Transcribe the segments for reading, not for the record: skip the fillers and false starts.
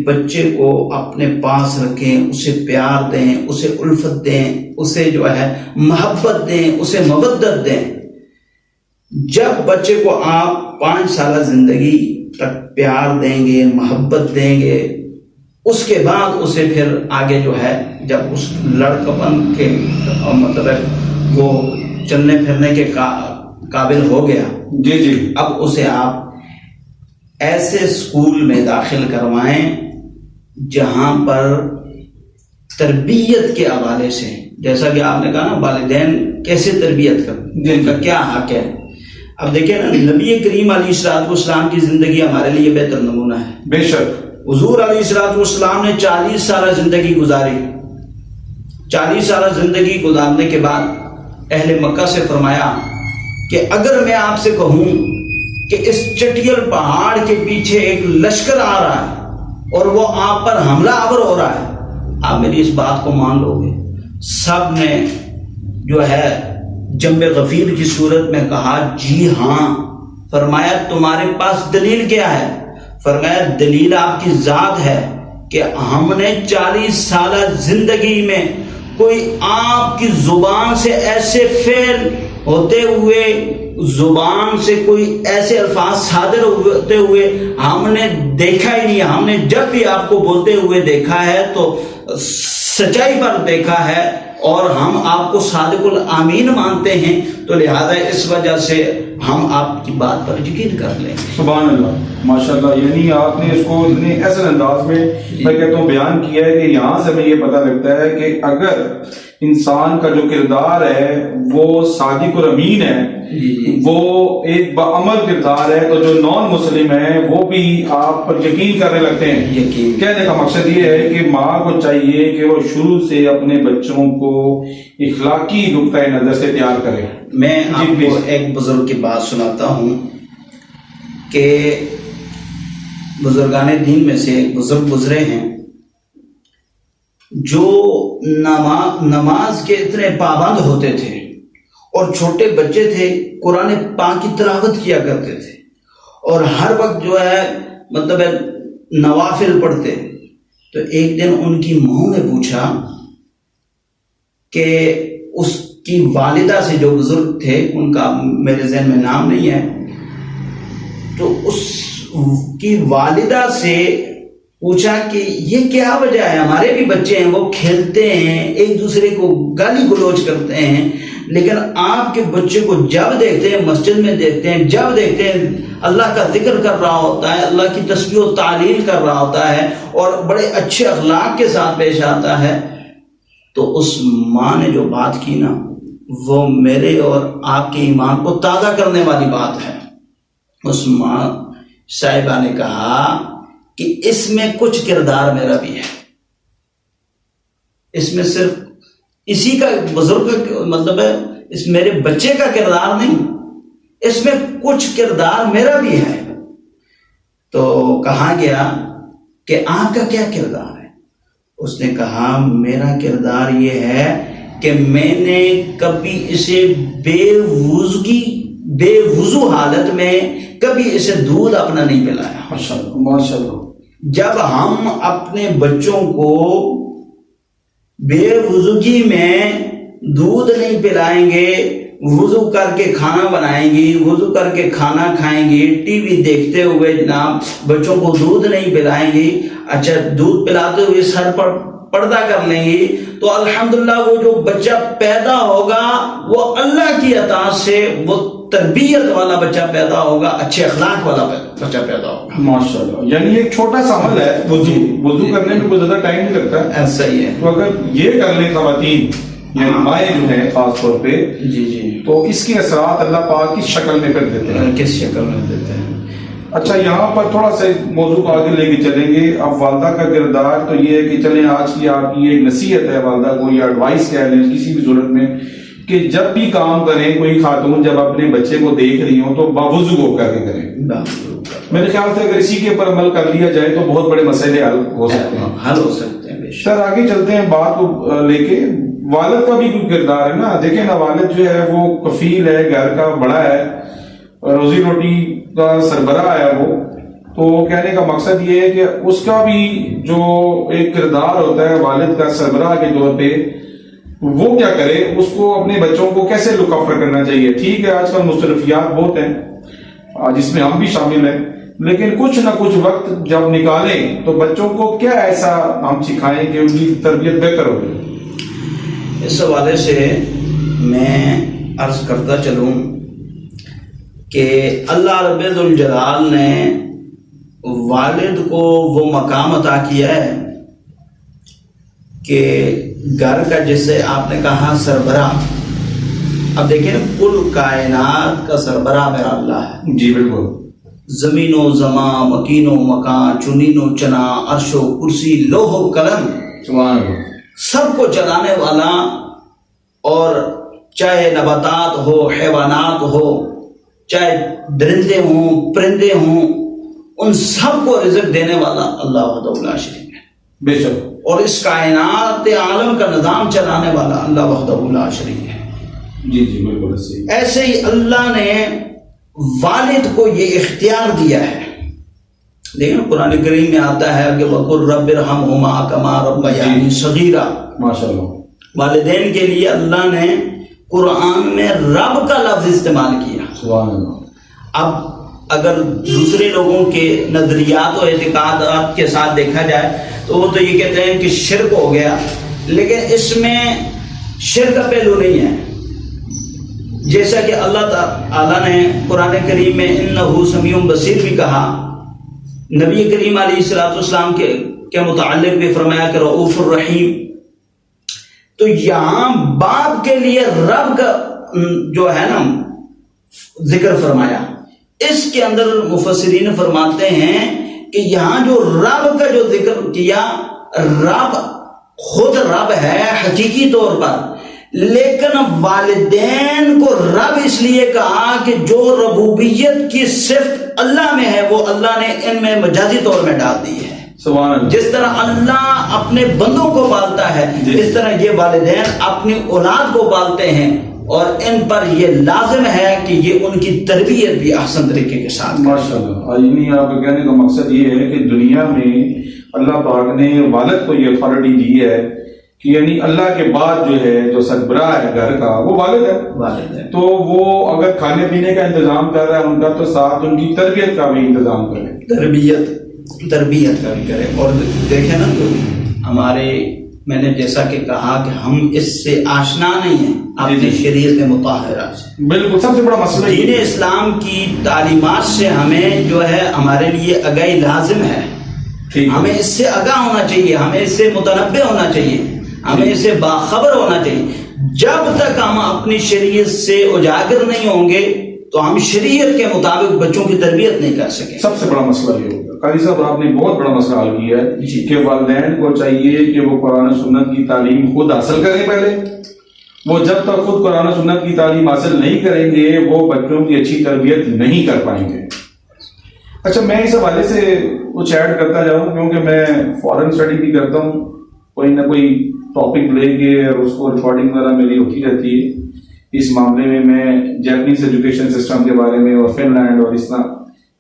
بچے کو اپنے پاس رکھیں، اسے پیار دیں، اسے الفت دیں، اسے جو ہے محبت دیں، اسے مودت دیں۔ جب بچے کو آپ 5 سالہ زندگی تک پیار دیں گے، محبت دیں گے، اس کے بعد اسے پھر آگے جو ہے جب اس لڑکپن کے مطلب ہے وہ چلنے پھرنے کے قابل ہو گیا، جی اب اسے آپ ایسے اسکول میں داخل کروائیں جہاں پر تربیت کے حوالے سے، جیسا کہ آپ نے کہا نا والدین کیسے تربیت کریں، ان کا کیا حق ہے۔ اب دیکھیں نا، نبی کریم علیہ الصلوۃ والسلام کی زندگی ہمارے لیے بہتر نمونہ ہے۔ بے شک حضور علیہ الصلوۃ والسلام نے 40 سالہ زندگی گزاری۔ 40 سالہ زندگی گزارنے کے بعد اہل مکہ سے فرمایا کہ اگر میں آپ سے کہوں کہ اس چٹیل پہاڑ کے پیچھے ایک لشکر آ رہا ہے اور وہ آپ پر حملہ آور ہو رہا ہے، آپ میری اس بات کو مان لو گے؟ سب نے جو ہے جنب غفیر کی صورت میں کہا جی ہاں۔ فرمایا تمہارے پاس دلیل کیا ہے؟ فرمایا دلیل آپ کی ذات ہے کہ ہم نے 40 سالہ زندگی میں کوئی آپ کی زبان سے ایسے فعل ہوتے ہوئے، زبان سے کوئی ایسے الفاظ صادر ہوتے ہوئے ہم نے دیکھا ہی نہیں۔ ہم نے جب بھی آپ کو بولتے ہوئے دیکھا ہے تو سچائی پر دیکھا ہے، اور ہم آپ کو صادق الامین مانتے ہیں، تو لہذا اس وجہ سے ہم آپ کی بات پر یقین کر لیں۔ سبحان اللہ، ماشاءاللہ۔ یعنی آپ نے اس کو اتنے ایسے انداز میں میں کہتا ہوں بیان کیا ہے کہ یہاں سے ہمیں یہ پتہ لگتا ہے کہ اگر انسان کا جو کردار ہے وہ صادق اور امین ہے، وہ ایک باعمل کردار ہے، تو جو نان مسلم ہیں وہ بھی آپ پر یقین کرنے لگتے ہیں۔ کہنے کا مقصد یہ ہے کہ ماں کو چاہیے کہ وہ شروع سے اپنے بچوں کو اخلاقی نقطۂ نظر سے تیار کرے۔ میں آپ کو ایک بزرگ کی بات سناتا ہوں کہ بزرگان دین میں سے ایک بزرگ گزرے ہیں جو نماز کے اتنے پابند ہوتے تھے، اور چھوٹے بچے تھے، قرآن پاک کی تلاوت کیا کرتے تھے، اور ہر وقت جو ہے مطلب نوافل پڑھتے۔ تو ایک دن ان کی ماں نے پوچھا کہ اس کی والدہ سے، جو بزرگ تھے ان کا میرے ذہن میں نام نہیں ہے، تو اس کی والدہ سے پوچھا کہ یہ کیا وجہ ہے؟ ہمارے بھی بچے ہیں، وہ کھیلتے ہیں، ایک دوسرے کو گالی گلوچ کرتے ہیں، لیکن آپ کے بچے کو جب دیکھتے ہیں، مسجد میں دیکھتے ہیں، جب دیکھتے ہیں اللہ کا ذکر کر رہا ہوتا ہے، اللہ کی تسبیح و تعلیل کر رہا ہوتا ہے، اور بڑے اچھے اخلاق کے ساتھ پیش آتا ہے۔ تو اس ماں نے جو بات کی نا، وہ میرے اور آپ کے ایمان کو تازہ کرنے والی بات ہے۔ اس ماں صاحبہ نے کہا کہ اس میں کچھ کردار میرا بھی ہے، اس میں صرف اسی کا بزرگ مطلب ہے، اس میرے بچے کا کردار نہیں، اس میں کچھ کردار میرا بھی ہے۔ تو کہا گیا کہ آپ کا کیا کردار ہے؟ اس نے کہا میرا کردار یہ ہے کہ میں نے کبھی اسے بے وضو حالت میں کبھی اسے دودھ اپنا نہیں پلایا۔ ماشاءاللہ ماشاءاللہ۔ جب ہم اپنے بچوں کو بے وضوگی میں دودھ نہیں پلائیں گے، وضو کر کے کھانا بنائیں گی، وضو کر کے کھانا کھائیں گی، ٹی وی دیکھتے ہوئے جناب بچوں کو دودھ نہیں پلائیں گی، اچھا دودھ پلاتے ہوئے سر پر پردہ کر لیں گی، تو الحمدللہ وہ جو بچہ پیدا ہوگا وہ اللہ کی عطا سے وہ تربیت والا بچہ پیدا ہوگا، اچھے اخلاق والا بچہ پیدا ہوگا۔ ماشاءاللہ۔ یعنی ایک چھوٹا سا عمل ہے، وضو کرنے میں کوئی زیادہ ٹائم نہیں لگتا ہے، ایسا ہی ہے۔ تو اگر یہ کر لیں خواتین یعنی مائیں جو ہیں خاص طور پہ، تو اس کی اثرات اللہ پاک کس شکل میں کر دیتے ہیں؟ کس شکل میں دیتے ہیں؟ اچھا، یہاں پر تھوڑا سا موضوع کو آگے لے کے چلیں گے۔ اب والدہ کا کردار تو یہ ہے کہ چلیں آج کی آپ کی ایک نصیحت ہے والدہ کو، یا ایڈوائس کہہ لیں کسی بھی صورت میں، کہ جب بھی کام کریں کوئی خاتون جب اپنے بچے کو دیکھ رہی ہوں تو باوضو ہو کر کے کریں۔ میرے خیال سے اگر اسی کے اوپر عمل کر لیا جائے تو بہت بڑے مسئلے حل ہو سکتے ہیں۔ سر آگے چلتے ہیں بات کو لے کے۔ والد کا بھی کوئی کردار ہے نا، دیکھیں نا، والد جو ہے وہ کفیل ہے، گھر کا بڑا ہے، روزی روٹی کا سربراہ ہے وہ، تو کہنے کا مقصد یہ ہے کہ اس کا بھی جو ایک کردار ہوتا ہے والد کا سربراہ کے طور پہ، وہ کیا کرے، اس کو اپنے بچوں کو کیسے لک آفٹر کرنا چاہیے. ٹھیک ہے آج کل مصطلفیات بہت ہیں جس میں ہم بھی شامل ہیں، لیکن کچھ نہ کچھ وقت جب نکالیں تو بچوں کو کیا ایسا ہم سکھائیں کہ ان کی تربیت بہتر ہوگی. اس حوالے سے میں عرض کرتا چلوں کہ اللہ رب الجلال نے والد کو وہ مقام عطا کیا ہے کہ گھر کا، جسے آپ نے کہا سربراہ، اب دیکھیں کل کائنات کا سربراہ میرا اللہ ہے. جی بالکل. زمین و زمان، مکین و مکان، چنین و چنا، عرش و کرسی، لوح و قلم، سبحان اللہ، سب کو چلانے والا، اور چاہے نباتات ہو، حیوانات ہو، چاہے درندے ہوں، پرندے ہوں، ان سب کو رزق دینے والا اللہ وحدہ لا شریک ہے. بے شک. اور اس کائنات عالم کا نظام چلانے والا اللہ وحدہ لا شریک ہے. جی جی بالکل صحیح. ایسے ہی اللہ نے والد کو یہ اختیار دیا ہے. دیکھیں قرآن کریم میں آتا ہے کہ وَقُلْ رَبِّ ارْحَمْهُمَا كَمَا رَبَّيَانِي صَغِيرًا. ماشاء اللہ. والدین کے لیے اللہ نے قرآن میں رب کا لفظ استعمال کیا. سبحان اللہ. اب اگر دوسرے لوگوں کے نظریات و اعتقادات کے ساتھ دیکھا جائے تو وہ تو یہ کہتے ہیں کہ شرک ہو گیا، لیکن اس میں شرک کا پہلو نہیں ہے. جیسا کہ اللہ تعالیٰ نے قرآن کریم میں انہ سمیع بصیر بھی کہا، نبی کریم علیہ الصلوۃ والسلام کے متعلق بھی فرمایا کہ رؤوف الرحیم. تو یہاں باپ کے لیے رب کا جو ہے نا ذکر فرمایا. اس کے اندر مفسرین فرماتے ہیں کہ یہاں جو رب کا جو ذکر کیا، رب خود رب ہے حقیقی طور پر، لیکن والدین کو رب اس لیے کہا کہ جو ربوبیت کی صفت اللہ میں ہے وہ اللہ نے ان میں مجازی طور میں ڈال دی ہے. سبحان اللہ. جس طرح اللہ اپنے بندوں کو پالتا ہے، اس طرح یہ والدین اپنی اولاد کو پالتے ہیں، اور ان پر یہ لازم ہے کہ یہ ان کی تربیت بھی احسن طریقے کے ساتھ کریں. ماشاء اللہ. یعنی آپ کا کہنے کا مقصد یہ ہے کہ دنیا میں اللہ پاک نے والد کو یہ اتھارٹی دی ہے کہ یعنی اللہ کے بعد جو ہے جو سربراہ ہے گھر کا وہ والد ہے. تو وہ اگر کھانے پینے کا انتظام کر رہا ہے ان کا، تو ساتھ ان کی تربیت کا بھی انتظام کرے. تربیت کا بھی کرے. اور دیکھیں نا ہمارے، میں نے جیسا کہ کہا کہ ہم اس سے آشنا نہیں ہیں اپنی شریعت مطہرہ سے. بالکل سب سے بڑا مسئلہ دین اسلام کی تعلیمات سے ہمیں جو ہے ہمارے لیے آگاہی لازم ہے. ہمیں اس سے آگاہ ہونا چاہیے، ہمیں اس سے متنبع ہونا چاہیے، ہمیں اس سے باخبر ہونا چاہیے. جب تک ہم اپنی شریعت سے اجاگر نہیں ہوں گے تو ہم شریعت کے مطابق بچوں کی تربیت نہیں کر سکیں. سب سے بڑا مسئلہ یہ ہوگا. قاری صاحب آپ نے بہت بڑا مسئلہ حل کیا ہے کہ والدین کو چاہیے کہ وہ قرآن و سنت کی تعلیم خود حاصل کریں. پہلے وہ جب تک خود قرآن و سنت کی تعلیم حاصل نہیں کریں گے وہ بچوں کی اچھی تربیت نہیں کر پائیں گے. اچھا میں اس حوالے سے کچھ ایڈ کرتا جاؤں کیونکہ میں فورن اسٹڈی بھی کرتا ہوں، کوئی نہ کوئی ٹاپک لے کے اور اس کو ریکارڈنگ وغیرہ میری ہوتی رہتی ہے. اس معاملے میں جیپنیز ایجوکیشن سسٹم کے بارے میں اور فن لینڈ اور اس طرح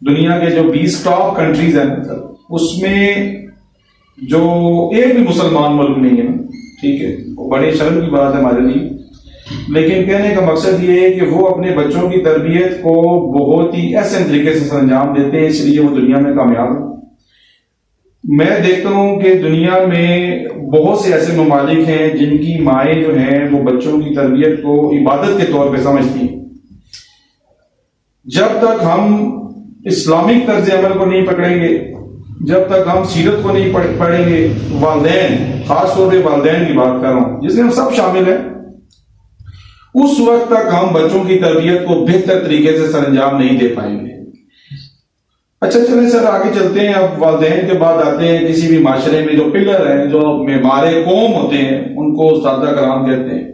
دنیا کے جو 20 ٹاپ کنٹریز ہیں اس میں جو ایک بھی مسلمان ملک نہیں ہے. ٹھیک ہے، بڑے شرم کی بات ہے ہمارے لیے، لیکن کہنے کا مقصد یہ ہے کہ وہ اپنے بچوں کی تربیت کو بہت ہی احسن طریقے سے انجام دیتے ہیں، اس لیے وہ دنیا میں کامیاب ہیں. میں دیکھتا ہوں کہ دنیا میں بہت سے ایسے ممالک ہیں جن کی مائیں جو ہیں وہ بچوں کی تربیت کو عبادت کے طور پہ سمجھتی ہیں. جب تک ہم اسلامک طرز عمل کو نہیں پکڑیں گے، جب تک ہم سیرت کو نہیں پڑھیں گے، والدین، خاص طور پہ والدین کی بات کر رہا ہوں جس میں ہم سب شامل ہیں، اس وقت تک ہم بچوں کی تربیت کو بہتر طریقے سے سر انجام نہیں دے پائیں گے. اچھا چلیں سر آگے چلتے ہیں. اب والدین کے بعد آتے ہیں کسی بھی معاشرے میں جو پلر ہیں، جو معمار قوم ہوتے ہیں، ان کو اساتذہ کرام کہتے ہیں.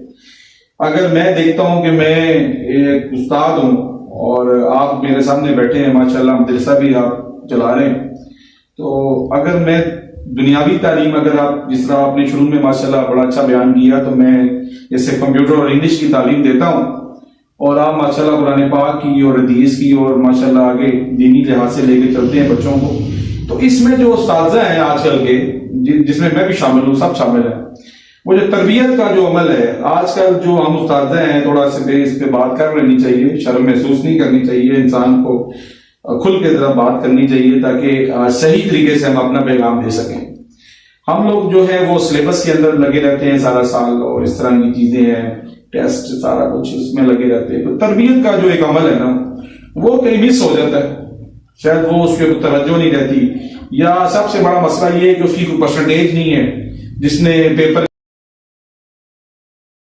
اگر میں دیکھتا ہوں کہ میں ایک استاد ہوں اور آپ میرے سامنے بیٹھے ہیں، ماشاءاللہ مدرسہ بھی آپ چلا رہے ہیں، تو اگر میں دنیاوی تعلیم، اگر آپ جس طرح آپ نے شروع میں ماشاءاللہ بڑا اچھا بیان کیا، تو میں جیسے کمپیوٹر اور انگلش کی تعلیم دیتا ہوں، اور آپ ماشاءاللہ قرآن پاک کی اور حدیث کی اور ماشاءاللہ آگے دینی لحاظ سے لے کے چلتے ہیں بچوں کو. تو اس میں جو اساتذہ ہیں آج کل کے، جس میں میں بھی شامل ہوں، سب شامل ہیں، وہ جو تربیت کا جو عمل ہے آج کل جو ہم اساتذہ ہیں، تھوڑا سا اس پہ بات کر لینی چاہیے، شرم محسوس نہیں کرنی چاہیے، انسان کو کھل کے ذرا بات کرنی چاہیے تاکہ صحیح طریقے سے ہم اپنا پیغام دے سکیں. ہم لوگ جو ہے وہ سلیبس کے اندر لگے رہتے ہیں سارا سال، اور اس طرح کی چیزیں ہیں، ٹیسٹ سارا کچھ اس میں لگے رہتے ہیں. تو تربیت کا جو ایک عمل ہے نا وہ کہیں مس ہو جاتا ہے، شاید وہ اس کے توجہ نہیں رہتی، یا سب سے بڑا مسئلہ یہ ہے کہ اس کی کوئی پرسنٹیج نہیں ہے. جس نے پیپر